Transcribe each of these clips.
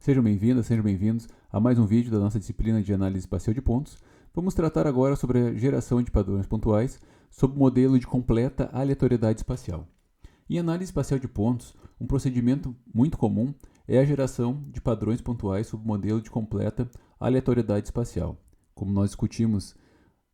Sejam bem-vindas, sejam bem-vindos a mais um vídeo da nossa disciplina de análise espacial de pontos. Vamos tratar agora sobre a geração de padrões pontuais sob o modelo de completa aleatoriedade espacial. Em análise espacial de pontos, um procedimento muito comum é a geração de padrões pontuais sob o modelo de completa aleatoriedade espacial. Como nós discutimos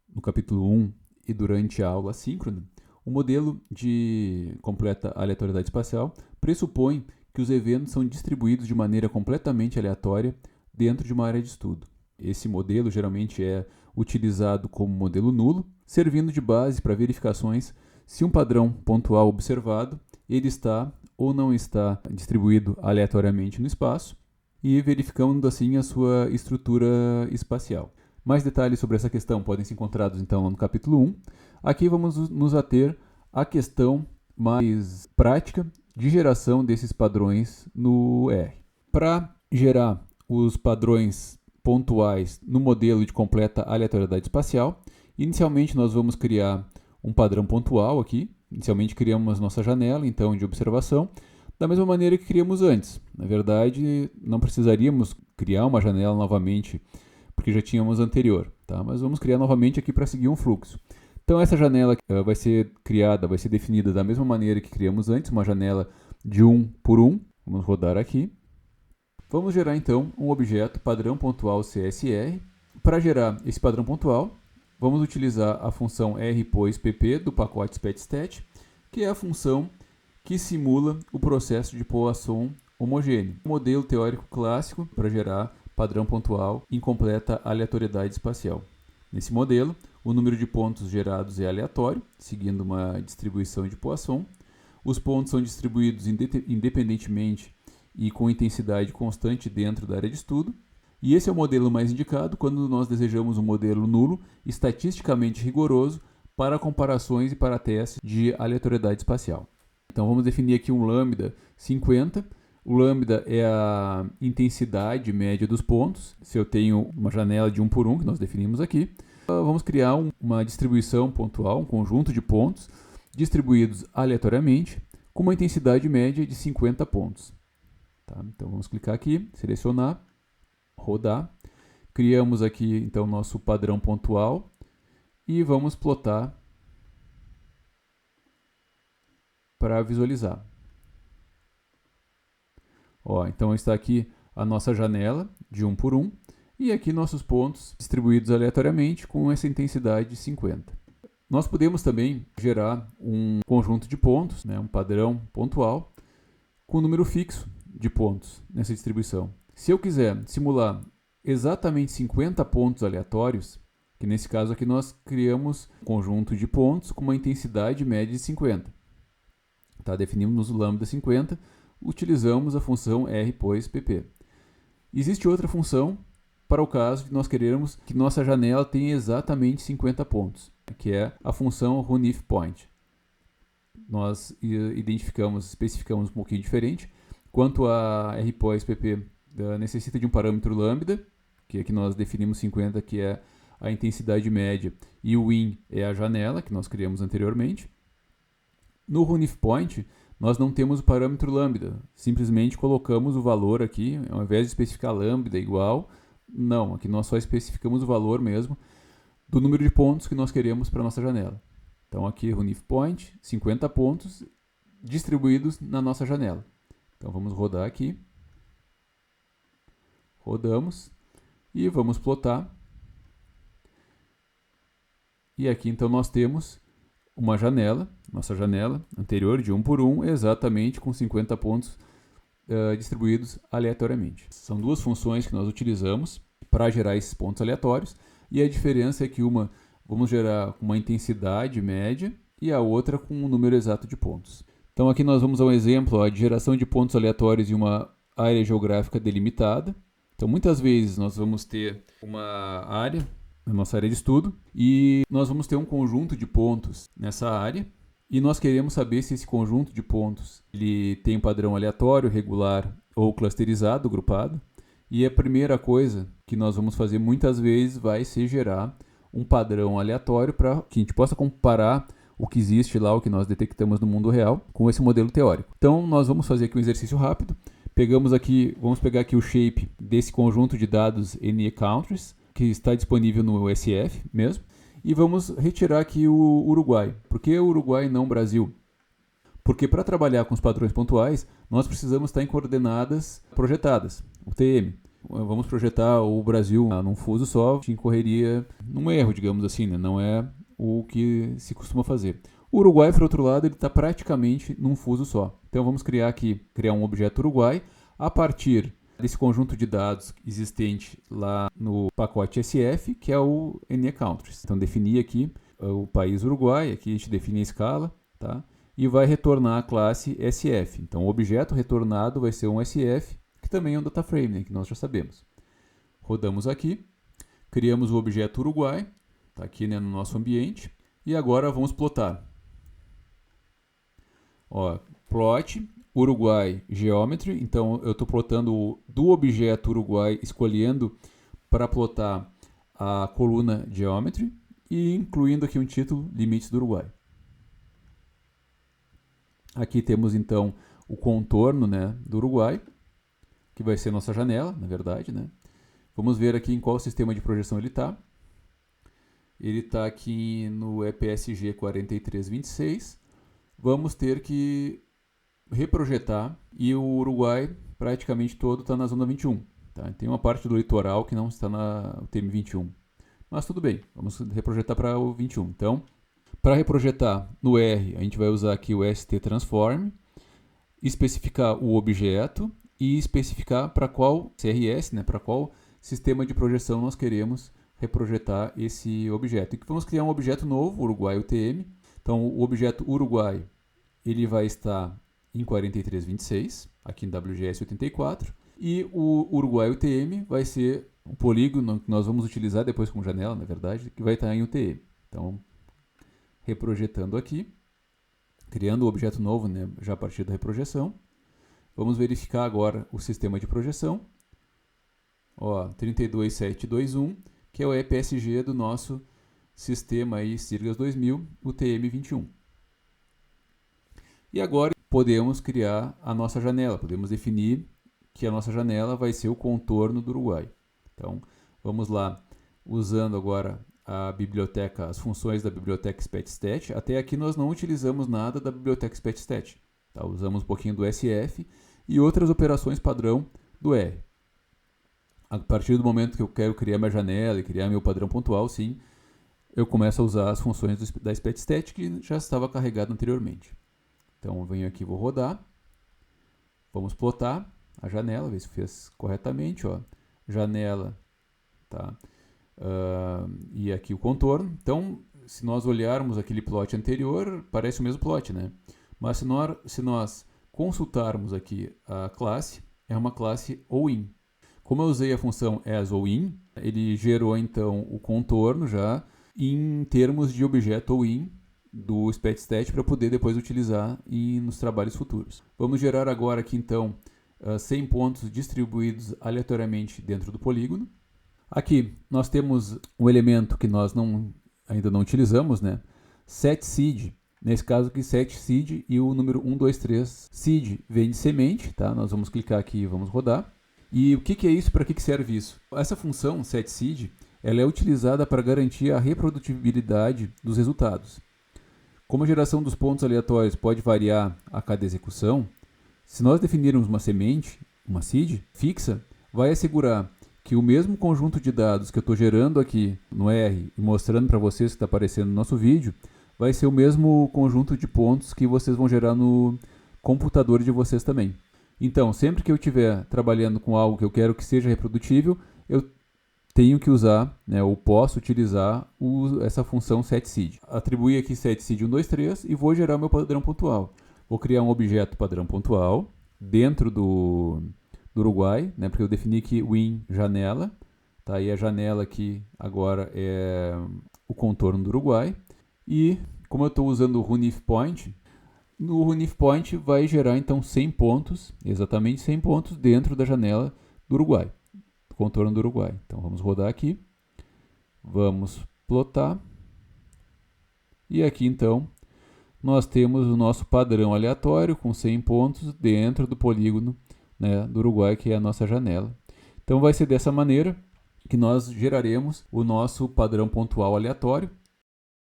no capítulo 1 e durante a aula assíncrona, o modelo de completa aleatoriedade espacial pressupõe que os eventos são distribuídos de maneira completamente aleatória dentro de uma área de estudo. Esse modelo geralmente é utilizado como modelo nulo, servindo de base para verificações se um padrão pontual observado ele está ou não está distribuído aleatoriamente no espaço e verificando assim a sua estrutura espacial. Mais detalhes sobre essa questão podem ser encontrados então no capítulo 1. Aqui vamos nos ater à questão mais prática de geração desses padrões no R. Para gerar os padrões pontuais no modelo de completa aleatoriedade espacial, inicialmente nós vamos criar um padrão pontual aqui. Inicialmente criamos nossa janela então de observação, da mesma maneira que criamos antes. Na verdade, não precisaríamos criar uma janela novamente, porque já tínhamos anterior, tá? Mas vamos criar novamente aqui para seguir um fluxo. Então essa janela vai ser criada, vai ser definida da mesma maneira que criamos antes, uma janela de 1 por 1. Vamos rodar aqui. Vamos gerar então um objeto padrão pontual CSR. Para gerar esse padrão pontual, vamos utilizar a função rPOS_pp do pacote SPETStat, que é a função que simula o processo de Poisson homogêneo. Um modelo teórico clássico para gerar padrão pontual em completa aleatoriedade espacial. Nesse modelo, o número de pontos gerados é aleatório, seguindo uma distribuição de Poisson. Os pontos são distribuídos independentemente e com intensidade constante dentro da área de estudo. E esse é o modelo mais indicado quando nós desejamos um modelo nulo, estatisticamente rigoroso, para comparações e para testes de aleatoriedade espacial. Então vamos definir aqui um lambda 50. O lambda é a intensidade média dos pontos. Se eu tenho uma janela de 1 por 1, que nós definimos aqui, vamos criar uma distribuição pontual, um conjunto de pontos distribuídos aleatoriamente com uma intensidade média de 50 pontos. Tá? Então vamos clicar aqui, selecionar, rodar. Criamos aqui então nosso padrão pontual e vamos plotar para visualizar. Então está aqui a nossa janela de 1 por 1 e aqui nossos pontos distribuídos aleatoriamente com essa intensidade de 50. Nós podemos também gerar um conjunto de pontos, um padrão pontual, com número fixo de pontos nessa distribuição. Se eu quiser simular exatamente 50 pontos aleatórios, que nesse caso aqui nós criamos um conjunto de pontos com uma intensidade média de 50. Tá? Definimos o lambda 50, utilizamos a função rPOS_pp. Existe outra função para o caso de nós querermos que nossa janela tenha exatamente 50 pontos, que é a função runIfPoint. Nós especificamos um pouquinho diferente. Quanto a rPOS_pp necessita de um parâmetro lambda, que aqui nós definimos 50, que é a intensidade média, e o in é a janela, que nós criamos anteriormente. No runIfPoint, nós não temos o parâmetro lambda, simplesmente colocamos o valor aqui, ao invés de especificar lambda igual, não, aqui nós só especificamos o valor mesmo do número de pontos que nós queremos para a nossa janela. Então aqui runIfPoint, 50 pontos distribuídos na nossa janela. Então vamos rodar aqui, rodamos e vamos plotar. E aqui então nós temos uma janela, nossa janela anterior de 1 por 1, exatamente com 50 pontos distribuídos aleatoriamente. São duas funções que nós utilizamos para gerar esses pontos aleatórios, e a diferença é que uma vamos gerar com uma intensidade média e a outra com um número exato de pontos. Então aqui nós vamos a um exemplo de geração de pontos aleatórios em uma área geográfica delimitada. Então muitas vezes nós vamos ter uma área na nossa área de estudo e nós vamos ter um conjunto de pontos nessa área e nós queremos saber se esse conjunto de pontos ele tem um padrão aleatório, regular ou clusterizado, grupado. E a primeira coisa que nós vamos fazer muitas vezes vai ser gerar um padrão aleatório para que a gente possa comparar o que existe lá, o que nós detectamos no mundo real, com esse modelo teórico. Então nós vamos fazer aqui um exercício rápido. Pegamos aqui, vamos pegar aqui o shape desse conjunto de dados NE Countries, que está disponível no SF mesmo, e vamos retirar aqui o Uruguai. Por que o Uruguai e não o Brasil? Porque para trabalhar com os padrões pontuais, nós precisamos estar em coordenadas projetadas, UTM. Vamos projetar o Brasil num fuso só, incorreria num erro, digamos assim, né? Não é o que se costuma fazer. O Uruguai, por outro lado, ele está praticamente num fuso só. Então vamos criar um objeto Uruguai a partir desse conjunto de dados existente lá no pacote SF, que é o NE Countries. Então definir aqui o país Uruguai, aqui a gente define a escala, tá? E vai retornar a classe SF. Então o objeto retornado vai ser um SF, que também é um data frame, né, que nós já sabemos. Rodamos aqui, criamos o objeto Uruguai, está aqui, né, no nosso ambiente, e agora vamos plotar. Ó, plot Uruguai Geometry, então eu estou plotando do objeto Uruguai, escolhendo para plotar a coluna Geometry e incluindo aqui um título, limites do Uruguai. Aqui temos então o contorno, né, do Uruguai, que vai ser nossa janela, na verdade, né? Vamos ver aqui em qual sistema de projeção ele está. Ele está aqui no EPSG 4326. Vamos ter que reprojetar e o Uruguai praticamente todo está na zona 21. Tá? Tem uma parte do litoral que não está no TM 21. Mas tudo bem, vamos reprojetar para o 21. Então, para reprojetar no R, a gente vai usar aqui o ST Transform, especificar o objeto e especificar para qual CRS, né, para qual sistema de projeção nós queremos reprojetar esse objeto. E vamos criar um objeto novo, Uruguai UTM. Então, o objeto Uruguai ele vai estar em 4326, aqui em WGS 84, e o Uruguai UTM vai ser o polígono que nós vamos utilizar depois como janela, na verdade, que vai estar em UTM. Então, reprojetando aqui, criando o objeto novo, né, já a partir da reprojeção. Vamos verificar agora o sistema de projeção. Ó, 32721, que é o EPSG do nosso sistema aí, Sirgas 2000, UTM21. E agora podemos criar a nossa janela, podemos definir que a nossa janela vai ser o contorno do Uruguai. Então, vamos lá, usando agora a biblioteca, as funções da biblioteca SpetStat. Até aqui nós não utilizamos nada da biblioteca SpetStat. Tá? Usamos um pouquinho do SF e outras operações padrão do R. A partir do momento que eu quero criar minha janela e criar meu padrão pontual, sim, eu começo a usar as funções da SpetStat que já estava carregado anteriormente. Então, eu venho aqui, vou rodar. Vamos plotar a janela, ver se fez corretamente. Ó. Janela, tá? E aqui o contorno. Então, se nós olharmos aquele plot anterior, parece o mesmo plot, né? Mas se nós consultarmos aqui a classe, é uma classe OIN. Como eu usei a função asOIN, ele gerou então o contorno já em termos de objeto OIN do SpetStat para poder depois utilizar nos trabalhos futuros. Vamos gerar agora aqui então 100 pontos distribuídos aleatoriamente dentro do polígono. Aqui nós temos um elemento que nós ainda não utilizamos, né? setSeed. Nesse caso aqui, setSeed e o número 123. Seed vem de semente, tá? Nós vamos clicar aqui e vamos rodar. E o que é isso? Para que serve isso? Essa função setSeed, ela é utilizada para garantir a reprodutibilidade dos resultados. Como a geração dos pontos aleatórios pode variar a cada execução, se nós definirmos uma semente, uma seed fixa, vai assegurar que o mesmo conjunto de dados que eu estou gerando aqui no R e mostrando para vocês que está aparecendo no nosso vídeo, vai ser o mesmo conjunto de pontos que vocês vão gerar no computador de vocês também. Então, sempre que eu estiver trabalhando com algo que eu quero que seja reprodutível, eu tenho que usar, né, ou posso utilizar essa função setSeed. Atribuir aqui setSeed 123 e vou gerar meu padrão pontual. Vou criar um objeto padrão pontual dentro do Uruguai, né, porque eu defini que win janela, tá? E a janela aqui agora é o contorno do Uruguai. E como eu estou usando o RunIfPoint, no RunIfPoint vai gerar então 100 pontos, exatamente 100 pontos dentro da janela do Uruguai, do contorno do Uruguai. Então vamos rodar aqui, vamos plotar, e aqui então nós temos o nosso padrão aleatório com 100 pontos dentro do polígono né, do Uruguai, que é a nossa janela. Então vai ser dessa maneira que nós geraremos o nosso padrão pontual aleatório,